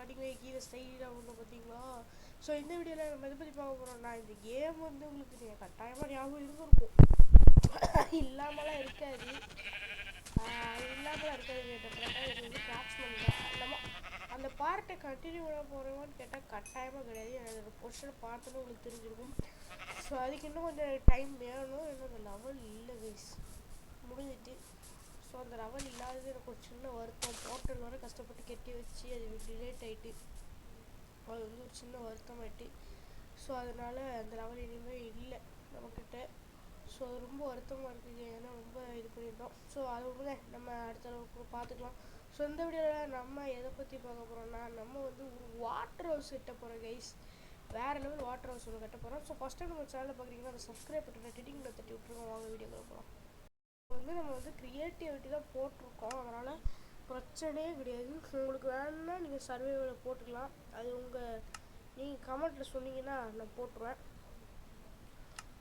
Starting கீழே ஸ்டைலாக ஒன்று பார்த்தீங்களா? ஸோ இந்த வீடியோவில் நம்ம எதை பற்றி பார்க்க போகிறோம்னா, இந்த கேம் வந்து உங்களுக்கு கட்டாயமாக ஞாபகம் இருந்திருக்கும். இல்லாமலாம் இருக்காது. அது இல்லாமலாம் இருக்காது. டெஃபினட்டாக இது வந்து கிராஃப்ட்ஸ்மேன் தான். நம்ம அந்த பார்ட்டை கண்டினியூ பண்ண போகிறோமான்னு கேட்டால் கட்டாயமாக கிடையாது. எனக்கு அந்த பொசிஷனை பார்த்தோன்னு உங்களுக்கு தெரிஞ்சிருக்கும். ஸோ அதுக்கு இன்னும் கொஞ்சம் டைம் வேணும். இன்னும் அந்த லெவல் இல்லை கைஸ், முடிஞ்சிட்டு. ஸோ அந்த லெவல் இல்லாதது எனக்கு ஒரு சின்ன வருத்தம். போர்ட்டல் வர கஷ்டப்பட்டு கட்டி வச்சு அது டிலேட் ஆகிட்டு, அது வந்து ஒரு சின்ன வருத்தமாயிட்டு. ஸோ அதனால் அந்த லெவல் இனிமேல் இல்லை நம்மக்கிட்ட. ஸோ அது ரொம்ப வருத்தமாக இருக்குது. ஏன்னா ரொம்ப இது பண்ணியிருந்தோம். ஸோ அது ஒன்றுங்க நம்ம அடுத்த அளவுக்கு பார்த்துக்கலாம். ஸோ இந்த வீடியோவில் நம்ம எதை பற்றி பார்க்க போகிறோம்னா, நம்ம வந்து ஒரு வாட்டர் ஹவுஸ் கட்ட போகிறோம் கைஸ். வேறு லெவல் வாட்டர் ஹவுஸ் ஒன்று கட்ட போகிறோம். ஸோ ஃபஸ்ட் டைம் நம்ம சேனலில் பார்க்குறீங்கன்னா அதை சப்ஸ்கிரைப் பண்ணிட்டு டிட்டிங்கில் தட்டி விட்டுருக்கோம். வாங்க வீடியோக்குள்ள போகலாம். வந்து நம்ம வந்து க்ரியேட்டிவிட்டி தான் போட்டிருக்கோம், அதனால் பிரச்சனையே கிடையாது. உங்களுக்கு வேணும்னா நீங்கள் சர்வேவில் போட்டுக்கலாம். அது நீங்கள் கமெண்ட்டில் சொன்னீங்கன்னா நான் போட்டுருவேன்.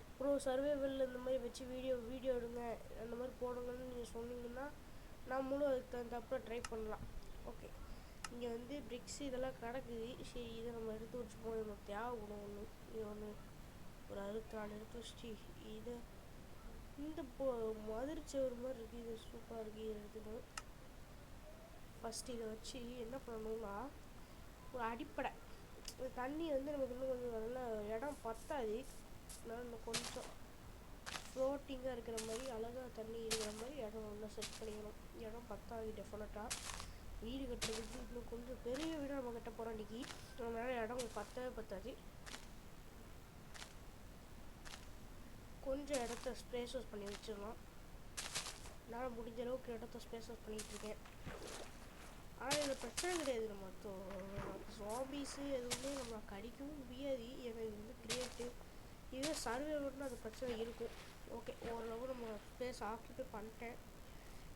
அப்புறம் சர்வேவில் இந்த மாதிரி வச்சு வீடியோ எடுங்க, அந்த மாதிரி போடுங்கன்னு நீங்கள் சொன்னீங்கன்னா நான் முழு அதுக்கு தகுந்தப்பறம் ட்ரை பண்ணலாம். ஓகே, இங்கே வந்து பிரிக்ஸ் இதெல்லாம் கிடக்குது. சரி, இதை நம்ம எடுத்து வச்சுப்போம். நமக்கு தேவைப்படும் ஒன்று. இது ஒன்று ஒரு 64 எடுத்து வச்சுட்டு இதை இந்த மதுரைச்சவர் மாதிரி இருக்குது. இது சூப்பராக இருக்குது. இதை எடுத்துக்கணும். ஃபஸ்ட்டு இதை வச்சு என்ன பண்ணணும்னா, ஒரு அடிப்படை தண்ணி வந்து நமக்கு இன்னும் கொஞ்சம் நல்லா இடம் பத்தாது. அதனால் இன்னும் கொஞ்சம் ஃப்ளோட்டிங்காக இருக்கிற மாதிரி அழகாக தண்ணி இருக்கிற மாதிரி இடம் நல்லா செட் பண்ணிக்கணும். இடம் பத்தாது டெஃபினட்டாக. வீடு கட்டுறதுக்கு இன்னும் கொஞ்சம் பெரிய வீடு நம்ம கட்ட போகிறோம் இன்றைக்கி. நம்மளால இடம் பத்தவே பத்தாது. கொஞ்சம் இடத்த ஸ்பேஸஸ் பண்ணி வச்சிடலாம். நான் முடிஞ்ச அளவுக்கு இடத்த ஸ்பேஸஸ் பண்ணிகிட்ருக்கேன். ஆனால் இதில் பிரச்சனை கிடையாது. நம்ம ஜாம்பிஸு எதுவுமே நம்ம கடிக்கவும் முடியாது. ஏன்னா இது வந்து கிரியேட்டிவ். இதே சர்வேவர்னு அது பிரச்சனை இருக்கும். ஓகே, ஓரளவு நம்ம ஸ்பேஸ் ஆக்கிட்டு பண்ணிட்டேன்.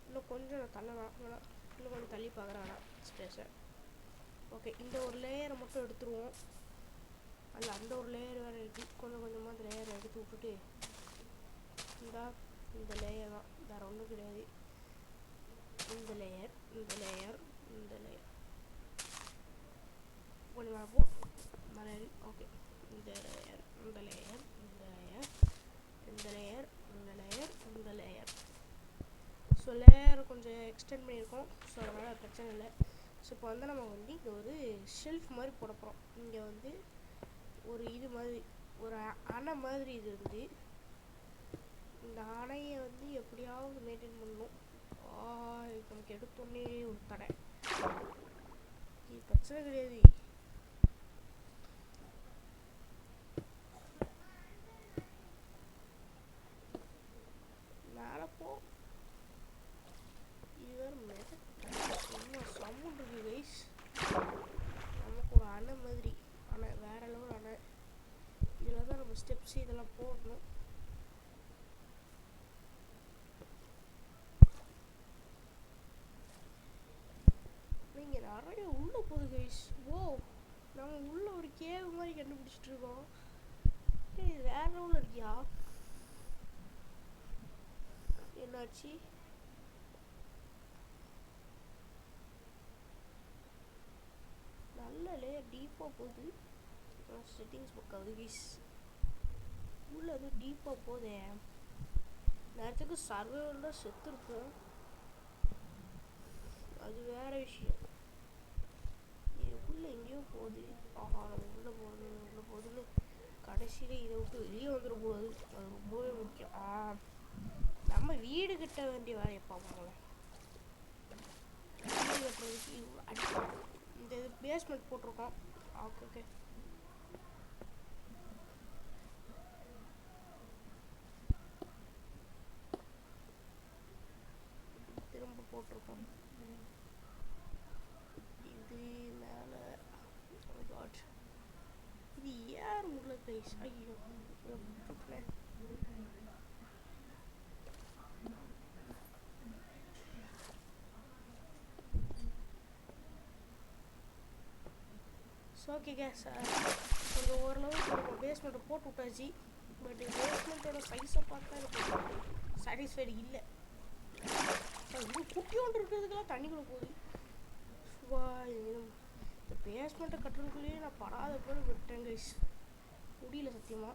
இன்னும் கொஞ்சம் நான் தள்ளலாம். ஆனால் இன்னும் கொஞ்சம் தள்ளி பார்க்குறேன் ஸ்பேஸை. ஓகே, இந்த ஒரு லேயரை மட்டும் எடுத்துருவோம். அதில் அந்த ஒரு லேயர் வேறு இருக்குது. கொஞ்சம் கொஞ்சமாக அந்த லேயரை எடுத்து விட்டுட்டு இந்த லேயர் தான், வேறு ஒன்றும் கிடையாது. இந்த லேயர் கொஞ்சம் பார்ப்போம். மலையாளி. ஓகே, இந்த லேயர். ஸோ லேயரை கொஞ்சம் எக்ஸ்டெண்ட் பண்ணியிருக்கோம். ஸோ அதனால் பிரச்சனை இல்லை. ஸோ இப்போ வந்து நம்ம வந்து இங்கே ஒரு ஷெல்ஃப் மாதிரி போட போகிறோம். இங்கே வந்து ஒரு இது மாதிரி ஒரு அணை மாதிரி இது வந்து இந்த அணையை வந்து எப்படியாவது மெயின்டைன் பண்ணணும். நமக்கு எடுத்தோடனே ஒரு தடை. இது பிரச்சனை கிடையாது. மேலே போ. இது வேறு சும்மா சவுண்ட் இருக்குது கைஸ். நமக்கு ஒரு அணை மாதிரி, அணை வேற லெவல் அணை. இதில் தான் நம்ம ஸ்டெப்ஸ் இதெல்லாம் போடணும். இங்கே நிறைய உள்ளே போகுது கைஸ். நம்ம உள்ள ஒரு கேவ் மாதிரி கண்டுபிடிச்சிட்டு இருக்கோம். இது வேற லெவலில் இருக்கியா? என்னாச்சு? நல்ல லேயர் டீப்பாக போகுது. செட்டிங்ஸ் புக் ஆகுது கைஸ். உள்ள அது டீப்பாக போதே. நேரத்துக்கு சர்வேவர் தான் செத்துருப்போம். அது வேற விஷயம். இது உள்ள எங்கேயோ போகுது. நம்ம உள்ளே போகுதுன்னு கடைசியில் இதை விட்டு வெளியே வந்துட போகுது. அது ரொம்பவே முக்கியம். நம்ம வீடு கட்ட வேண்டிய வேலையை பார்ப்பாங்களே. வீடு கட்டுறதுக்கு இந்த இது பேஸ்மெண்ட் போட்டிருக்கோம். ஓகே, திரும்ப போட்டிருக்கோம். இது மேலே இது ஏர் முடியல கைஸ். ஐயோ, ஓகே கேஸ். கொஞ்சம் ஓரளவுக்கு நம்ம பேஸ்மெண்ட்டை போட்டு விட்டாச்சு. பட் பேஸ்மெண்ட்டோட சைஸை பார்த்தா எனக்கு சாட்டிஸ்ஃபைடு இல்லை. இது குட்டி ஒன்று இருக்கிறதுக்கெல்லாம் தண்ணிக்குள்ளே போகுது. இந்த பேஸ்மெண்ட்டை கட்டுறதுக்குள்ளேயே நான் படாத போய் விட்டேன் கைஸ். முடியல சத்தியமா.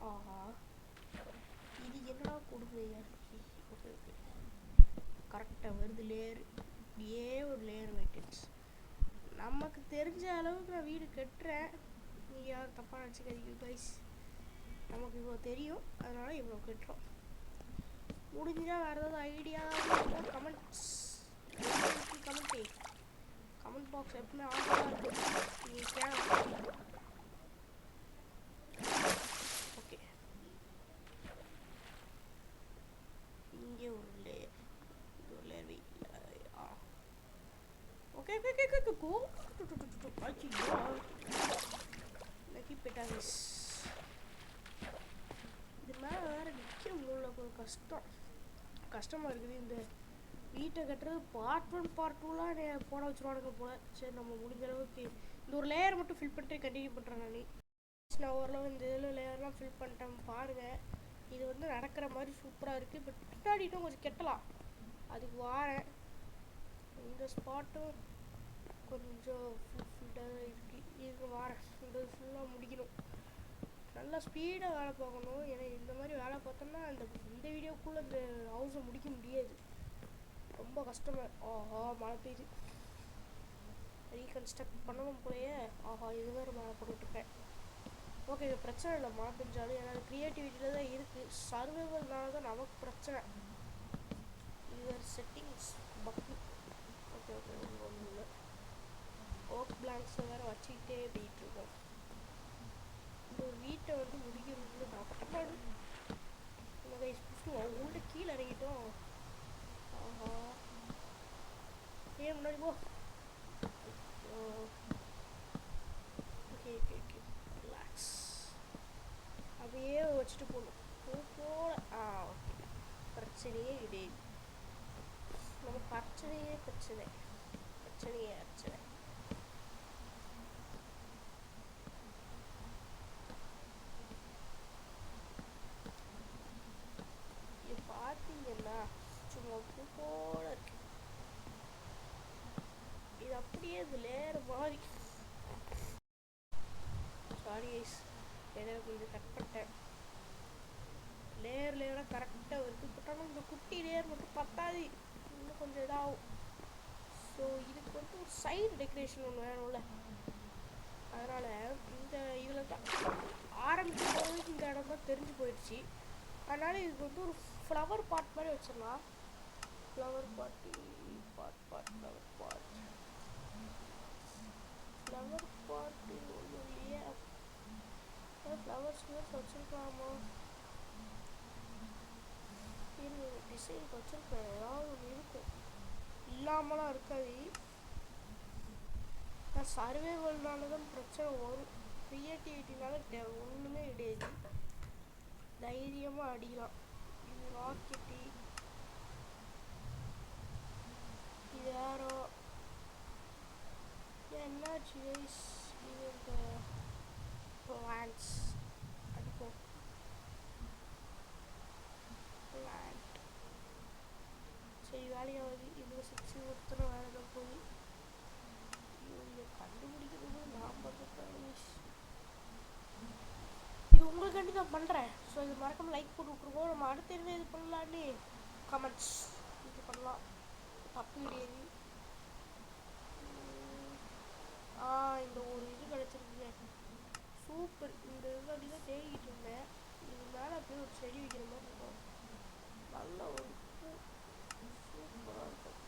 ஆஹா, இது என்னடா கொடுமையா இருக்கு. ஓகே ஓகே, கரெக்டாக வருது லேயர். ஒரு லேயர் வெயிட்டேஜ். நமக்கு தெரிஞ்ச அளவுக்கு நான் வீடு கட்டுறேன். நீங்கள் யாரும் தப்பாக நினச்சிக்காதீங்க கைஸ். நமக்கு இவ்வளோ தெரியும், அதனால் இவ்வளோ கட்டுறோம். முடிஞ்சால் வேறு ஏதாவது ஐடியா கமெண்ட்ஸ் கமெண்ட் பாக்ஸ் எப்பவுமே ஆஃபாக இருக்கும். நீங்கள் கேட்க. ஓகே, இங்கே ஒரு லேயர், இது ஒரு layer wait. Okay okay okay okay go. இது மேலே வேறு நிற்க முடியல, கொஞ்சம் கஷ்டமாக இருக்குது. இந்த வீட்டை கட்டுறது பார்ட் 1 பார்ட் 2லாம் போட வச்சுருவானுங்க போல். சரி, நம்ம முடிஞ்ச அளவுக்கு இந்த ஒரு லேயர் மட்டும் ஃபில் பண்ணிட்டு கண்டினியூ பண்ணுறேன். நான் ஓரளவு இந்த இதில் லேயர்லாம் ஃபில் பண்ணிட்டேன் பாருங்கள். இது வந்து நடக்கிற மாதிரி சூப்பராக இருக்குது. பட் பின்னாடிட்டும் கொஞ்சம் கெட்டலாம், அதுக்கு வாரேன். இந்த ஸ்பாட்டும் கொஞ்சம் ஃபுல்லாக இருக்குது, இதுக்கு வாரேன். இந்த ஃபுல்லாக முடிக்கணும். நல்லா ஸ்பீடாக வேலை பார்க்கணும். ஏன்னா இந்த மாதிரி வேலை பார்த்தோம்னா இந்த வீடியோக்குள்ளே இந்த ஹவுஸை முடிக்க முடியாது, ரொம்ப கஷ்டமாக. ஆஹா, மழை பெய்யுது. ரீகன்ஸ்ட்ரக்ட் பண்ணணும் போலயே. ஆஹா, இது வேறு மழை போட்டுட்ருக்கேன். ஓகே, இது பிரச்சனை இல்லை மழை பெஞ்சாலும். ஏன்னா க்ரியேட்டிவிட்டியில் தான் இருக்குது. சர்வைவல்னால தான் நமக்கு பிரச்சனை. யுவர் செட்டிங்ஸ் பக்கு. ஓகே ஓகே, ஒன்றும் இல்லை. ஓக் பிளாங்க்ஸை வேறு வச்சுக்கிட்டே போயிட்டுருக்கோம். இந்த வீட்டை வந்து முடிக்கிறது கஷ்டப்பாடு. உள்ள கீழே இறங்கிட்டோம். ஆஹா, ஏன் முன்னாடி போ. Okay okay okay, relax. அப்படியே வச்சுட்டு போகணும் போல. ஓகே, பிரச்சனையே கிடையாது. நம்ம பிரச்சனையே பிரச்சனை. இது பார்த்தீங்கன்னா சும்மா போல இருக்கு. இது அப்படியே இது லேயர் மாதிரி. சாரி ஐஸ், எனக்கு இது கட் பண்ணிட்டேன். லேயராக கரெக்டாக வருது. பட்டாலும் இந்த குட்டி லேயர் மட்டும் பத்தாது, இன்னும் கொஞ்சம் இதாகும். ஸோ இதுக்கு வந்து ஒரு சைடு டெக்கரேஷன் ஒன்று வேணும்ல. அதனால் இந்த இதில் தான் ஆரம்பிக்கும் போது இந்த இடம் தான் தெரிஞ்சு போயிடுச்சு. அதனால் இதுக்கு வந்து ஒரு ஃப்ளவர் பாட் மாதிரி வச்சிடலாம். ஃப்ளவர் பாட்டு ஒன்றும் இல்லையே. ஃப்ளவர்ஸ் வச்சுருக்கலாமா? டிசைன் வச்சுருக்கேன், ஏதாவது ஒன்று இருக்கும், இல்லாமலாம் இருக்காது. நான் சர்வைவல்னால தான் பிரச்சனை வரும். க்ரியேட்டிவிட்டினால ஒன்றுமே கிடையாது, தைரியமாக அடிக்கலாம். இது ராக்கெட்டி, இது யாரோ என்னாச்சு கைஸ். இது இந்த பிளான்ஸ் அடிப்போம். பிளான்ட் சரி, வேலையாவது. இது 6 ஒருத்தனை வேலை தான் போய் கண்டுபிடிக்கிறது நான் பண்ணுறேன். இது உங்களுக்காண்டி தான் பண்ணுறேன். ஸோ இது மறக்காம லைக் போட்டு விட்ருக்கோம். நம்ம அடுத்த என்ன இது பண்ணலான்னு கமெண்ட்ஸ் இது பண்ணலாம், தப்பு கிடையாது. இந்த ஒரு இது கிடச்சிருக்குங்க, சூப்பர். இந்த இது அப்படி தான் தேடிக்கிட்டு இருந்தேன். இது மேலே அப்படியே ஒரு செடி வைக்கிற மாதிரி இருக்கும். நல்ல ஒரு பூ, சூப்பராக இருக்கும்.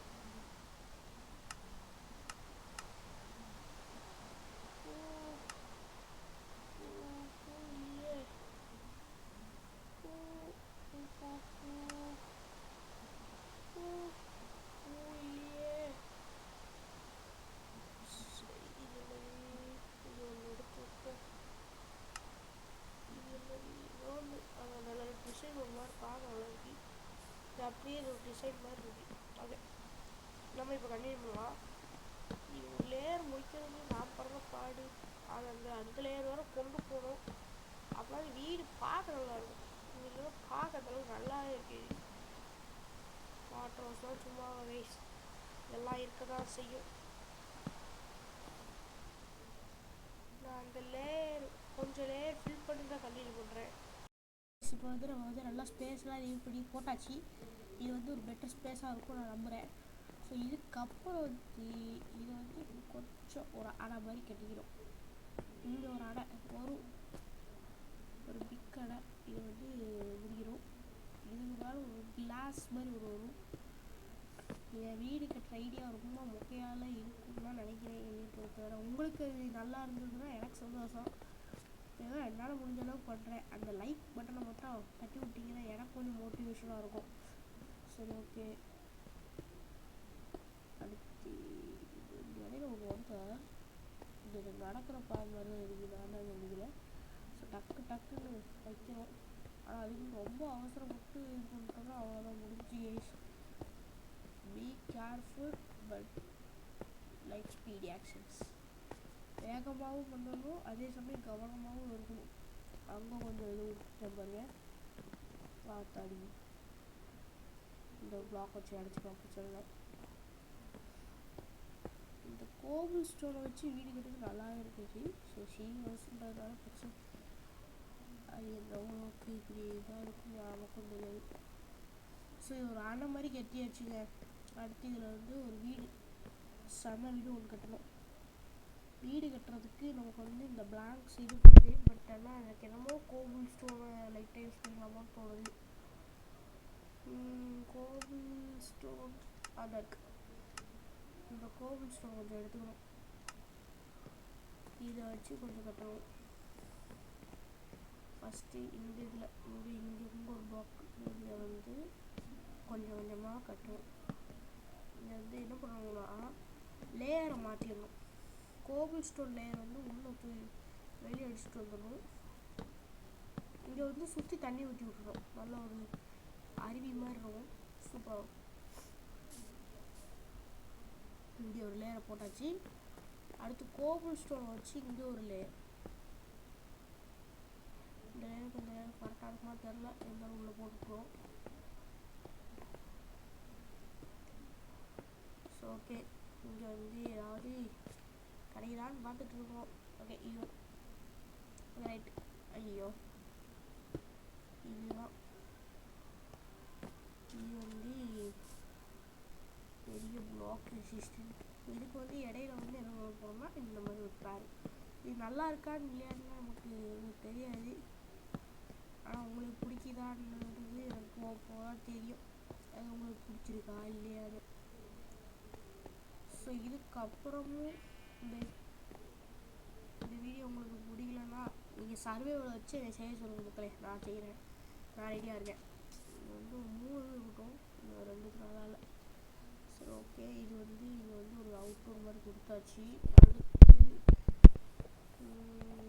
டிசைன் ஒரு மாதிரி பார்க்க நல்லா இருக்கு. இது அப்படியே ஒரு டிசைன் மாதிரி இருக்கு. ஓகே, நம்ம இப்போ கண்டினியூ பண்ணலாம். இது லேயர் முடிக்கிறது நான் படுற பாடு. அந்த லேயர் வரை கொண்டு போகணும், அப்போ வீடு பார்க்க நல்லா இருக்கும். இல்லைன்னா பார்க்கறது அளவுக்கு நல்லா இருக்குது. வாட்டர் ஹவுஸ்லாம் சும்மா வேஸ்ட், இதெல்லாம் இருக்க தான் செய்யும். அந்த லேயர் கொஞ்சம் லேயர் ஃபில் பண்ணி தான் கண்டினியூ பண்ணுறேன். இப்போ வந்து நம்ம வந்து நல்லா ஸ்பேஸ்லாம் லீவ் பண்ணி போட்டாச்சு. இது வந்து ஒரு பெட்டர் ஸ்பேஸாக இருக்கும் நான் நம்புகிறேன். ஸோ இதுக்கப்புறம் வந்து இதை வந்து கொஞ்சம் ஒரு அடை மாதிரி கட்டிக்கிறோம். இங்கே ஒரு அடை வரும், ஒரு பிக் அடை. இதை வந்து முடிக்கிறோம். இதுக்கு மேலே ஒரு கிளாஸ் மாதிரி ஒரு வரும். என் வீடு கட்டுற ஐடியா ரொம்ப மொக்கையால் இருக்குன்னு தான் நினைக்கிறேன். என்னை பொறுத்தவரை உங்களுக்கு அது நல்லா இருந்ததுன்னா எனக்கு சந்தோஷம். ஏதோ என்னால் முடிஞ்ச அளவுக்கு பண்ணுறேன். அந்த லைக் பட்டனை மட்டும் தட்டி விட்டிங்கன்னா எனக்கு கொஞ்சம் மோட்டிவேஷனாக இருக்கும். சரி, ஓகே. அடுத்து இந்த இடையில ஒன்று வந்து இது நடக்கிற பால் மாதிரி தான் இருக்குது. நான் தான் நினைக்கிறேன். ஸோ டக்குன்னு வைக்கிறோம். ஆனால் அதுக்கு ரொம்ப அவசரப்பட்டு இது பண்ணிட்டோம்னா அவ்வளோதான், முடிஞ்சு. Be careful but like speedy actions. வேகமாகவும் பண்ணணும், அதே சமயம் கவனமாகவும் இருக்கணும். அங்கே கொஞ்சம் இது விட்டுட்டேன் பாருங்க. பார்த்தாடி இந்த பிளாக் வச்சு அடிச்சுக்கலாம், பிரச்சனை இல்லை. இந்த கோபிள் ஸ்டோனை வச்சு வீடு கட்டுறது நல்லாவே இருந்துச்சு. ஸோ சீனியர்ஸ்ன்றதுனால பிரச்சனை அது எவ்வளோக்கு இப்படி இதாக இருக்கும் நமக்கும் தெரியாது. ஸோ இது ஒரு அணை மாதிரி கட்டியாச்சுங்க. அடுத்து இதில் வந்து ஒரு வீடு, செம வீடு ஒன்று கட்டணும். வீடு கட்டுறதுக்கு நமக்கு வந்து இந்த பிளாங்க்ஸ் இது போயிடுது. பட் ஆனால் எனக்கு என்னமோ கோபிள் ஸ்டோனை லைட்டாக யூஸ் பண்ணலாமான்னு தோணுது. கோபிள் ஸ்டோன் அதான் இருக்கு. இந்த கோபிள் ஸ்டோன் கொஞ்சம் எடுத்துக்கணும். இதை வச்சு கொஞ்சம் கட்டணும். ஃபஸ்ட்டு இந்த இதில் இங்கே ஒரு பிளாக் இதை வந்து கொஞ்சம் கொஞ்சமாக கட்டணும். இதை வந்து என்ன பண்ணணும்னா லேயரை மாற்றிடணும். கோபிள் ஸ்டோன் லேயர் வந்து உள்ளே போய் வெளியே அடிச்சுட்டு வந்துடணும். இங்கே வந்து சுற்றி தண்ணி ஊற்றி விட்டுறோம். நல்லா ஒரு அருவி மாதிரி இருக்கும், சூப்பராக. இங்கே ஒரு லேயரை போட்டாச்சு. அடுத்து கோபிள் ஸ்டோனை வச்சு இங்கே ஒரு லேயர். இந்த லேயர் கொஞ்சம் கரெக்டாக இருக்குமா தெரில, இருந்தாலும் உள்ளே போட்டுக்கிறோம். ஸோ ஓகே, இங்கே வந்து ஏதாவது கிடைக்கலான்னு பார்த்துட்டு இருக்கோம். ஓகே, இது ரைட். ஐயோ, இதுதான். இது வந்து பெரிய பிளாக் ரெசிஸ்டன்ட். இதுக்கு வந்து இடையில வந்து என்ன போனோம்னா இந்த மாதிரி ஒரு பேர். இது நல்லா இருக்கான்னு இல்லையான்னு நமக்கு தெரியாது. ஆனால் உங்களுக்கு பிடிக்குதான்றது எனக்கு போகதான் தெரியும். அது உங்களுக்கு பிடிச்சிருக்கா இல்லையாது. ஸோ இதுக்கப்புறமும் இந்த வீடியோ உங்களுக்கு பிடிக்கலன்னா நீங்கள் சர்வேவில் வச்சு என்னை செய்ய சொல்லுங்க மக்களே, நான் செய்கிறேன். நான் ரெடியாக இருக்கேன். இது வந்து 3 இருக்கட்டும், இன்னும் 2க்கு நல்லா இல்லை. சரி, ஓகே. இது வந்து ஒரு அவுட்டோர் மாதிரி கொடுத்தாச்சு.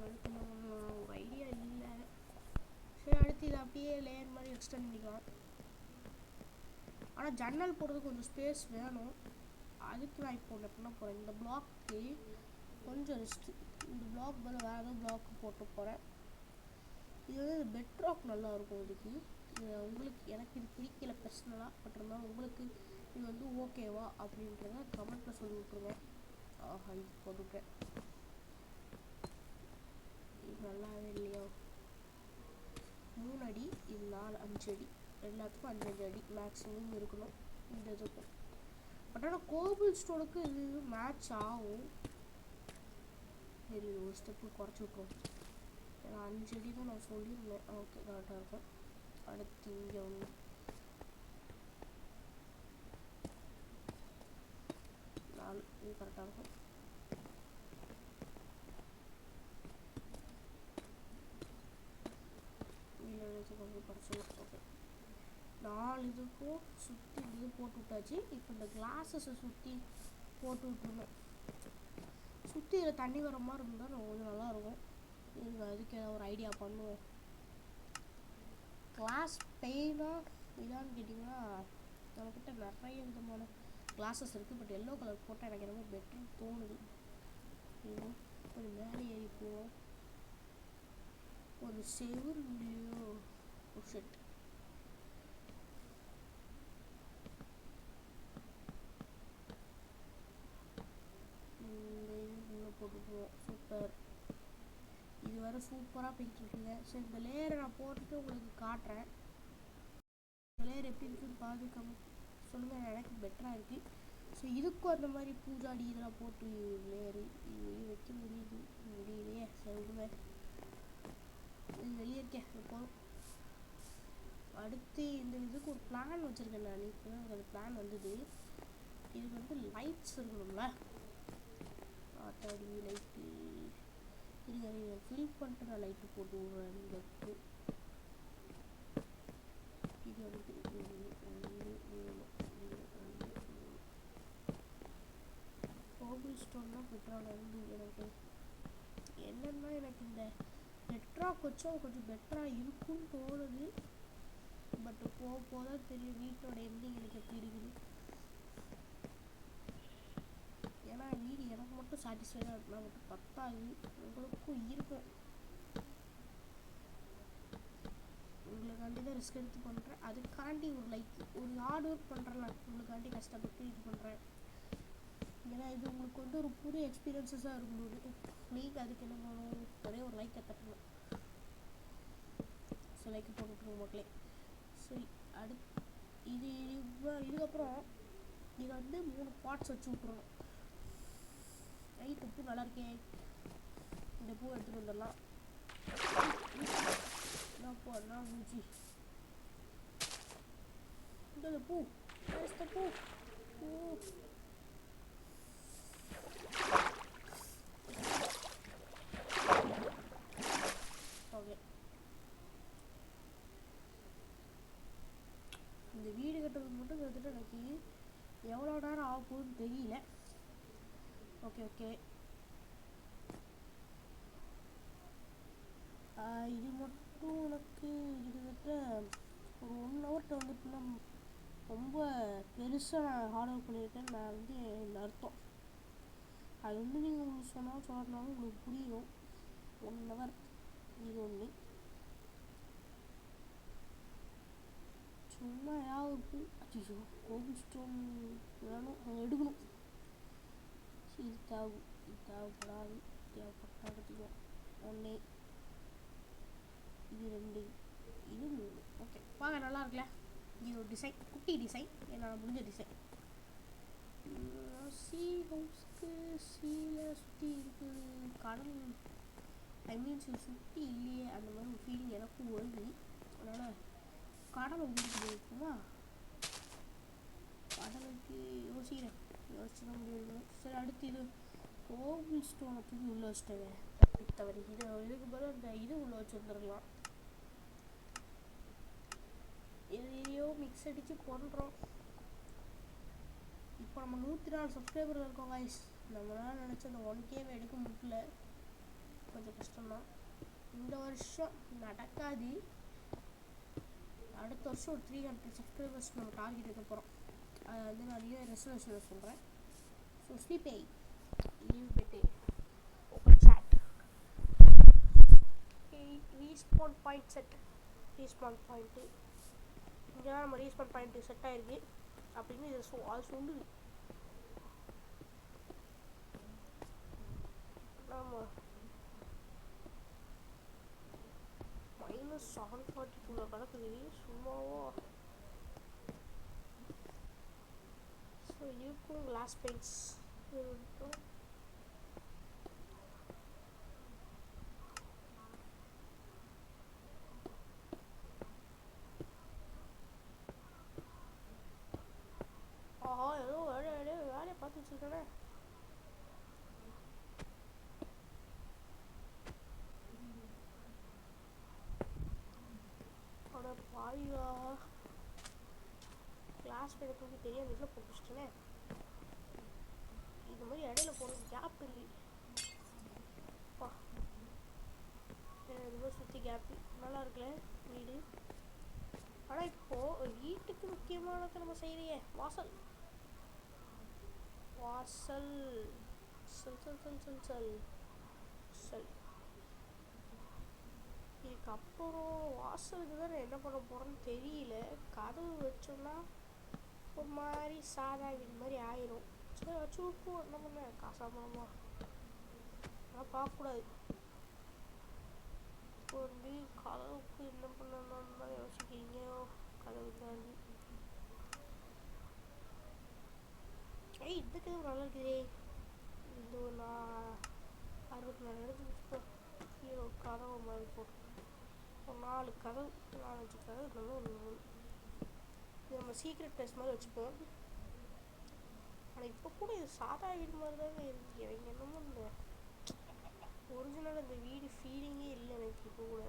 அடுத்து ஒரு ஐடியா இல்லை. சரி, அடுத்து இதை அப்படியே லேயர் மாதிரி எக்ஸ்டெண்ட் பண்ணிக்கலாம். ஆனால் ஜன்னல் போடுறதுக்கு கொஞ்சம் ஸ்பேஸ் வேணும். அதுக்கு நான் இப்போ ஒன்று பண்ண போகிறேன். இந்த பிளாக்கு கொஞ்சம் ரெஸ்ட்டு. இந்த பிளாக் மேலே வேறு ஏதோ பிளாக் போட்டு போகிறேன். இது வந்து பெட்ராக் நல்லாயிருக்கும். இதுக்கு உங்களுக்கு எனக்கு இது பிடிக்கல பர்சனலாக. பட் இருந்தாலும் உங்களுக்கு இது வந்து ஓகேவா அப்படின்றத கமெண்ட்டில் சொல்லி விட்ருங்க. ஆஹா, இது போட்டுவிட்டேன். இது நல்லாவே இல்லையா? 3 அடி, இது 4-5 அடி, எல்லாத்துக்கும் 5-5 அடி மேக்ஸிமம் இருக்கணும் இந்த இதுக்கும். பட் ஆனால் கோபிள் ஸ்டோனுக்கு இது மேட்ச் ஆகும். சரி, ஒரு ஸ்டெப்பு குறைச்சி விட்ருவோம். ஏன்னா 5 அடி தான் நான் சொல்லியிருந்தேன். ஓகே, கரெக்டாக இருக்கும். அடுத்து இங்கே ஒன்று 4, இது கரெக்டாக இருக்கும். கொஞ்சம் குறைச்சிடும். ஓகே, 4 இதுக்கும் சுற்றி இது போட்டு விட்டாச்சு. இப்போ இந்த கிளாஸஸை சுற்றி போட்டு விட்டுருணும். சுற்றி இதில் தண்ணி வர மாதிரி இருந்தால் நம்ம கொஞ்சம் நல்லாயிருக்கும். இதுக்கு அதுக்கு ஏதாவது ஒரு ஐடியா பண்ணுவோம். கிளாஸ் பெயினாக இதான்னு கேட்டிங்கன்னா நம்மக்கிட்ட நிறைய விதமான கிளாஸஸ் இருக்குது. பட் எல்லோ கலர் போட்டால் எனக்கு என்னமோ பெட்டர்னு தோணுது. கொஞ்சம் மேலே ஏறி போவோம். ஒரு செவருலையோ ஒரு செட். இந்த இது உள்ளே போட்டுக்குவோம். சூப்பர். இது வர சூப்பராக போயிட்டு இருக்குங்க. ஸோ இந்த லேயரை நான் போட்டுட்டு உங்களுக்கு காட்டுறேன். இந்த லேயர் எப்படி இருக்குன்னு பார்த்துக்க சொல்லுங்கள். எனக்கு பெட்டராக இருக்குது. ஸோ இதுக்கும் அந்த மாதிரி பூஜாடி இதெல்லாம் போட்டு லேயரு இது வைக்க முடியலையே. சரி விடுங்க, இது வெளியே இருக்கேன். போதும். அடுத்து இந்த இதுக்கு ஒரு பிளான் வச்சுருக்கேன் நான். இப்போ தான் எனக்கு அந்த பிளான் வந்தது. இதுக்கு வந்து லைட்ஸ் இருக்கணும்ல. ஆத்தாடி லைட்டு இருங்க, ஃபில் பண்ணிட்டு நான் லைட்டு போட்டு விட்றேன். இதுக்கு இது வந்து கோபிள் ஸ்டோன் தான் பெட்டராக இருந்து எனக்கு என்னன்னா எனக்கு இந்த நெட்ராக் வச்சா கொஞ்சம் பெட்டராக இருக்கும்னு தோணுது. பட் போக போதான் தெரியும் வீட்டோட எண்டிங் எனக்கு எப்படி இருக்குது. ஏன்னா வீடு எனக்கு மட்டும் சாட்டிஸ்ஃபைடாக இருக்குன்னா மட்டும் பத்தாது, உங்களுக்கும் இருக்கும். உங்களுக்காண்டி தான் ரிஸ்க் எடுத்து பண்ணுறேன். அதுக்காண்டி ஒரு ஹார்ட் ஒர்க் பண்ணுறேன். உங்களுக்காண்டி கஷ்டப்பட்டு இது பண்ணுறேன். ஏன்னா இது உங்களுக்கு வந்து ஒரு புது எக்ஸ்பீரியன்ஸஸாக இருக்கணும். நீங்கள் அதுக்கு என்ன பண்ணணும், ஒரே ஒரு லைக்கை தட்டணும். ஸோ லைக்கை போட்டுவிட்ருங்க மக்களே. சரி, இதுக்கப்புறம் இதை வந்து 3 பார்ட்ஸ் வச்சு விட்ருணும். பூ நல்லா இருக்கேன். இந்த பூ எடுத்துகிட்டு வந்துடலாம். என்ன மூச்சு இந்த பூ பூ ஓகே. இந்த வீடு கட்டுறதுக்கு மட்டும் கிட்டத்தட்ட எனக்கு எவ்வளோ நேரம் ஆக போகுதுன்னு தெரியல. ஓகே ஓகே, இது மட்டும் எனக்கு கிட்டத்தட்ட ஒரு 1 ஹவர்கிட்ட வந்துட்டுனா ரொம்ப பெருசாக நான் ஹார்ட் ஒர்க் பண்ணியிருக்கேன்னு நான் வந்து இந்த அர்த்தம். அது வந்து நீங்கள் உங்களுக்கு சொன்னாலும் உங்களுக்கு புரியும். 1 ஹவர் இது ஒன்று. சும்மா ஏதாவது பூ அச்சோ கோபிள் ஸ்டோன் வேணும், அங்கே எடுக்கணும். இது தேவைப்படாது. தேவைப்பட்டா எடுத்துக்குவோம். 1 இது 2 இது 3. ஓகே வாங்க, நல்லா இருக்குல்ல. இது ஒரு டிசைன், குட்டி டிசைன், என்னால் முடிஞ்ச டிசைன். சீ ஹவுஸ்க்கு சீல சுற்றி இருக்குது கடல். சுற்றி இல்லையே அந்த மாதிரி ஒரு ஃபீலிங் எனக்கும் வருது. அதனால் கடலை ஊருக்கு இருக்குமா, கடலுக்கு யோசிச்சு தான் முடிவு. சரி, அடுத்து இது கோபிள் ஸ்டோனை தூக்கி உள்ளே வச்சுட்டேங்க. தவறி இதுக்கு பதில் அந்த இது உள்ளே வச்சுருந்துருக்கலாம். எதையோ மிக்ஸ் அடித்து பண்ணுறோம். இப்போ நம்ம 104 சப்ஸ்கிரைபர் இருக்கோம் கைஸ். நம்மளால் நினச்ச அந்த 1K எடுக்க முடியல, கொஞ்சம் கஷ்டம்தான். இந்த வருஷம் நடக்காது. அடுத்த வருஷம் ஒரு 300 சப்ஸ்கிரைபர்ஸ் நம்ம டார்கெட் எடுக்க போகிறோம். அதை வந்து நான் நிறைய ரெசல்யூஷனில் சொல்கிறேன். ஸோ ஸ்லீப்பே leave bed open chat respawn point set. Respawn point இங்கே தான் நம்ம ரீஸ்பான் பாயிண்ட்டு செட் ஆகிருக்கு அப்படின்னு இதை அது சொல்லுது. ஆமாம், -742 கிடக்குது சும்மாவோ. ஸோ இருக்கும் கிளாஸ் பெயிண்ட்ஸ் இருக்கும். ஏதோ வேலையை பார்த்து வச்சுருக்கேனே. பாவியா, கிளாஸ் பேரை தூக்கி தெரியாத இதில் போட்டு வச்சுட்டேனே. இது மாதிரி இடையில போகிற கேப் இல்லை. இது மாதிரி சுற்றி கேப்பு நல்லா இருக்குல்ல வீடு. ஆனால் இப்போது வீட்டுக்கு முக்கியமானதை நம்ம செய்யலையே, வாசல். இதுக்கப்புறம் வாசலுக்கு தான் நான் என்ன பண்ண போகிறேன்னு தெரியல. கதவு வச்சோம்னா ஒரு மாதிரி சாதா வீடு மாதிரி ஆயிரும். சரி வச்சுருப்போம், என்ன பண்ண காசாமமா, ஆனால் பார்க்கக்கூடாது. இப்போ வந்து கதவுக்கு என்ன பண்ணணும்னு தான் யோசிக்கிறீங்க. கதவு தான் இந்த கதவு நல்லா இருக்குதே. இந்த ஒரு 64 இடத்துக்கு கீழே கதவு மாதிரி போட்டு ஒரு 4 கதவு 4-5 கதவு நல்லா ஒன்று. இது நம்ம சீக்ரெட் பிளேஸ் மாதிரி வச்சுப்போம். ஆனால் இப்போ கூட இது சாதா வீடு மாதிரி தாங்க இருக்கு. எனக்கு என்னமோ இந்த ஒரிஜினல் இந்த வீடு ஃபீலிங்கே இல்லை எனக்கு இப்போ கூட.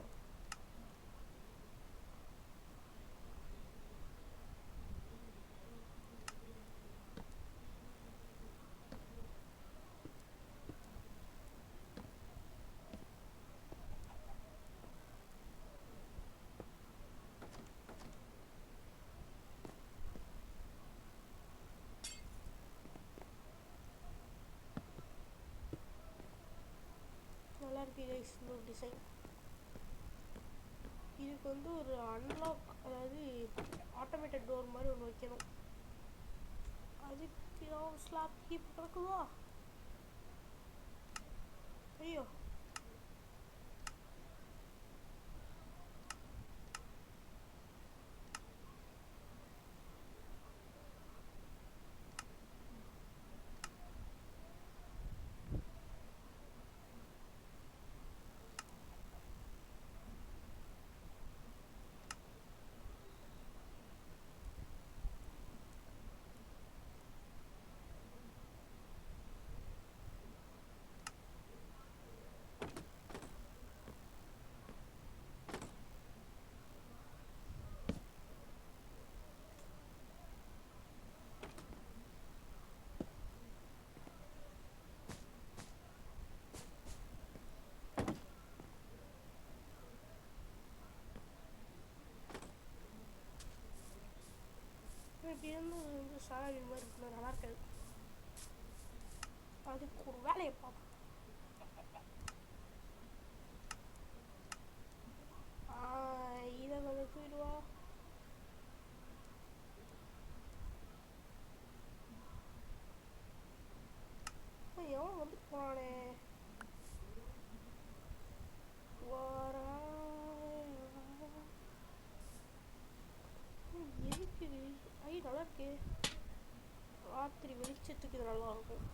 நல்லா இருக்கு கைஸ் இந்த ஒரு டிசைன். இதுக்கு வந்து ஒரு அன்லாக், அதாவது ஆட்டோமேட்டட் டோர் மாதிரி ஒன்று வைக்கணும். அதுக்கு ஏதாவது ஸ்லாப் கீப் கிடக்குதா? ஐயோ இப்படி இருந்து வந்து சாதா வீடு மாதிரி இருக்குன்னா நல்லா இருக்காது. அதுக்கு ஒரு வேலையை பார்ப்போம். இதை கொஞ்சம் தூக்கிடுவா. எவன் வந்து போனானே இருக்குது. நல்லா இருக்கு. ராத்திரி வெளிச்சத்துக்கு இது நல்லா இருக்கும்.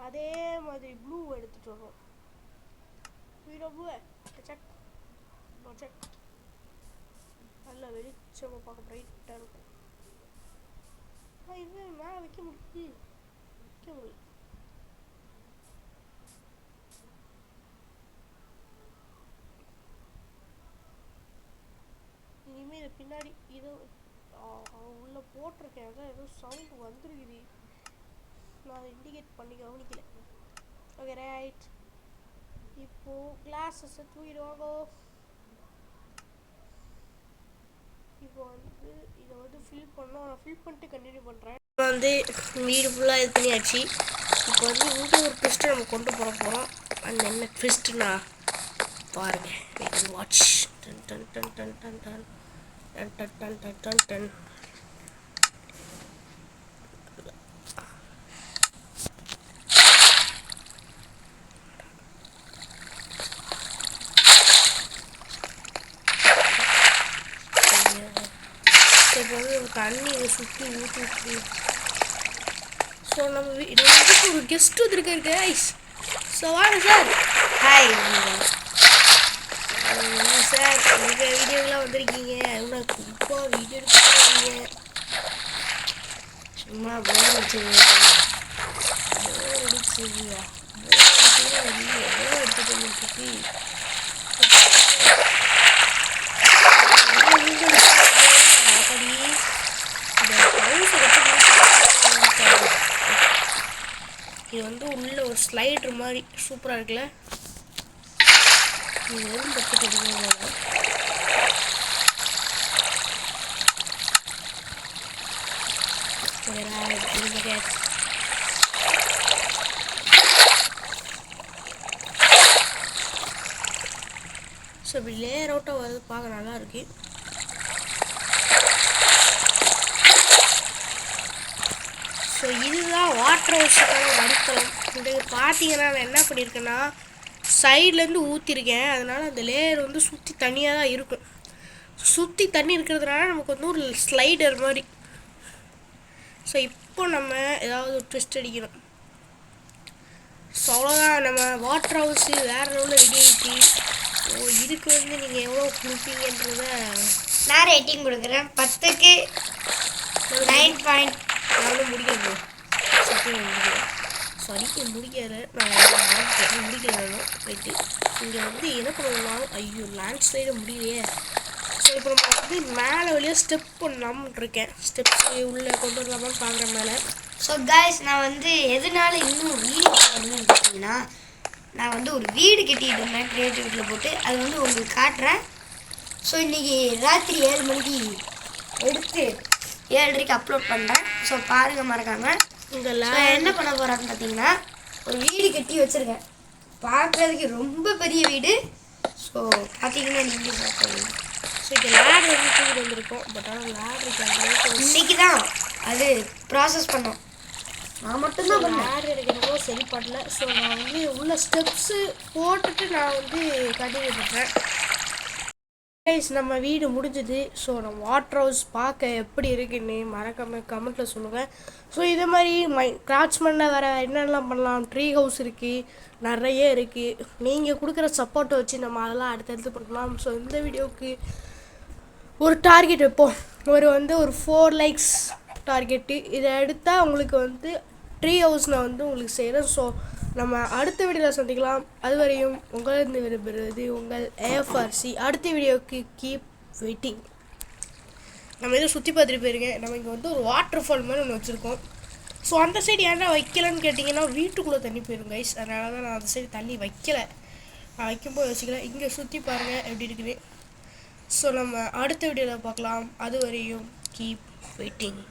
அதே மாதிரி ப்ளூ எடுத்துட்டு வரோம். வீடியோ ப்ளூ செக் செக் நல்ல வெளிச்சமாக பார்க்க பிரைட்டாக இருக்கும். இது மேலே வைக்க முடியல. இனிமேல் இதை பின்னாடி இதை உள்ளே போட்டிருக்கேன். அதான் ஏதோ சவுண்ட் வந்துருக்குது. நான் அதை இண்டிகேட் பண்ணி கவனிக்கல. Okay right. இப்போது கிளாஸஸை தூக்கிடுவாங்க. இப்போ வந்து இதை வந்து ஃபில் பண்ணோம். நான் ஃபில் பண்ணிட்டு கண்டினியூ பண்ணுறேன். வந்து வீடு ஃபுல்லாக இது பண்ணியாச்சு. இப்போ வந்து இங்கே ஒரு ட்விஸ்ட்டை நம்ம கொண்டு போகிறோம். அந்த என்ன ட்விஸ்ட்டுனா பாருங்கள். Watch done done done done done done done done done done done done. இப்போ வந்து தண்ணி இதை சுற்றி ஊற்றி. ஸோ நம்ம வீட்டுக்கு ஒரு கெஸ்ட் வந்துருக்காரு கைஸ். ஸோ வாங்க சார். Hi sir. உங்கள் வீடியோலாம் வந்திருக்கீங்க. இப்போ வீடியோ எடுக்கிறீங்க. சும்மா போர் அடிச்சுங்க. எடுத்துட்டு வந்துருக்கு. இது வந்து உள்ள ஒரு ஸ்லைடர் மாதிரி சூப்பராக இருக்குல்ல. இது எதுவும் பற்றி ஸோ இப்படி லேயர் அவுட்டாக வருது, பார்க்க நல்லா இருக்கு. ஸோ இதுதான் வாட்டர் ஹவுஸுக்கான அடித்தளம். இது பார்த்தீங்கன்னா நான் என்ன பண்ணியிருக்கேன்னா சைட்லேருந்து ஊற்றிருக்கேன். அதனால் அந்த லேயர் வந்து சுற்றி தண்ணியாக தான் இருக்கும். சுற்றி தண்ணி இருக்கிறதுனால நமக்கு வந்து ஒரு ஸ்லைடர் மாதிரி. ஸோ இப்போ நம்ம ஏதாவது ஒரு ட்விஸ்ட் அடிக்கணும். ஸோ அவ்வளோதான், நம்ம வாட்டர் ஹவுஸு வேறு லெவலில் ரெடி ஆகிட்டு. ஸோ இதுக்கு வந்து நீங்கள் எவ்வளோ கொடுப்பீங்கன்றத நான் ரேட்டிங் கொடுக்குறேன் 10க்கு 9. நானும் முடிக்கிறது சத்தியம் முடிக்கிறேன். சாரி முடிக்கலை, நான் முடிக்கிறேன். ரைட்டு. இங்கே வந்து என்ன பண்ணலாம், ஐயோ லேண்ட் ஸ்லைடு முடியலையே. ஸோ இப்போ நம்ம வந்து மேலே வழியாக ஸ்டெப் பண்ணலாம்னு இருக்கேன். ஸ்டெப்ஸ் உள்ளே கொண்டு வரலாமான்னு பார்க்குறேன் மேலே. ஸோ கைஸ், நான் வந்து எதனால இன்னும் வீடு கட்டணும்னு பார்த்தீங்கன்னா, நான் வந்து ஒரு வீடு கட்டிகிட்டு இருந்தேன் க்ரியேட்டிவிட்டியில் போட்டு. அது வந்து உங்களுக்கு காட்டுறேன். ஸோ இன்றைக்கி ராத்திரி 7 மணிக்கு எடுத்து 7:30க்கு அப்லோட் பண்ணுறேன். ஸோ பாருங்கள் மறக்காமல். இந்த என்ன பண்ண போகிறான்னு பார்த்தீங்கன்னா, ஒரு வீடு கட்டி வச்சுருக்கேன். பார்க்குறதுக்கு ரொம்ப பெரிய வீடு. ஸோ பார்த்தீங்கன்னா நீங்கள் பார்க்குறீங்க. ஸோ இப்போ லேட் வந்து தூக்கிட்டு வந்திருக்கோம். பட் ஆனால் லேட் இருக்காது. இன்றைக்கி தான் அது ப்ராசஸ் பண்ணோம். நான் மட்டும்தான் லேட் எனக்கு ரொம்ப சரி பண்ணல. ஸோ நான் வந்து உள்ள ஸ்டெப்ஸு போட்டுட்டு நான் வந்து கட்டி விட்டுறேன். கைஸ், நம்ம வீடு முடிஞ்சுது. ஸோ நம்ம வாட்டர் ஹவுஸ் பார்க்க எப்படி இருக்குன்னு மறக்காமல் கமெண்ட்டில் சொல்லுங்கள். ஸோ இதே மாதிரி கிராஃப்ட்ஸ்மேனில் வேறு என்னென்னலாம் பண்ணலாம், ட்ரீ ஹவுஸ் இருக்குது, நிறைய இருக்குது. நீங்கள் கொடுக்குற சப்போர்ட்டை வச்சு நம்ம அதெல்லாம் அடுத்தடுத்து பண்ணலாம். ஸோ இந்த வீடியோவுக்கு ஒரு டார்கெட் வைப்போம். ஒரு 4 லைக்ஸ் டார்கெட்டு. இதை எடுத்தால் உங்களுக்கு வந்து ட்ரீ ஹவுஸ் நான் வந்து உங்களுக்கு செய்கிறேன். ஸோ நம்ம அடுத்த வீடியோவில் சந்திக்கலாம். அதுவரையும் உங்களிருந்து விரும்புகிறது உங்கள் AFRC. அடுத்த வீடியோவுக்கு கீப் வெயிட்டிங். நம்ம எதுவும் சுற்றி பார்த்துட்டு போயிருக்கேன். நம்ம இங்கே வந்து ஒரு வாட்டர் ஃபால் மாதிரி ஒன்று வச்சுருக்கோம். ஸோ அந்த சைடு ஏன்னா வைக்கலன்னு கேட்டிங்கன்னா வீட்டுக்குள்ளே தண்ணி போயிடும் கைஸ். அதனால தான் நான் அந்த சைடு தண்ணி வைக்கலை. நான் வைக்கும்போது வச்சுக்கல. இங்கே சுற்றி பாருங்கள் எப்படி இருக்குது. ஸோ நம்ம அடுத்த வீடியோவில் பார்க்கலாம். அதுவரையும் கீப் வெயிட்டிங்.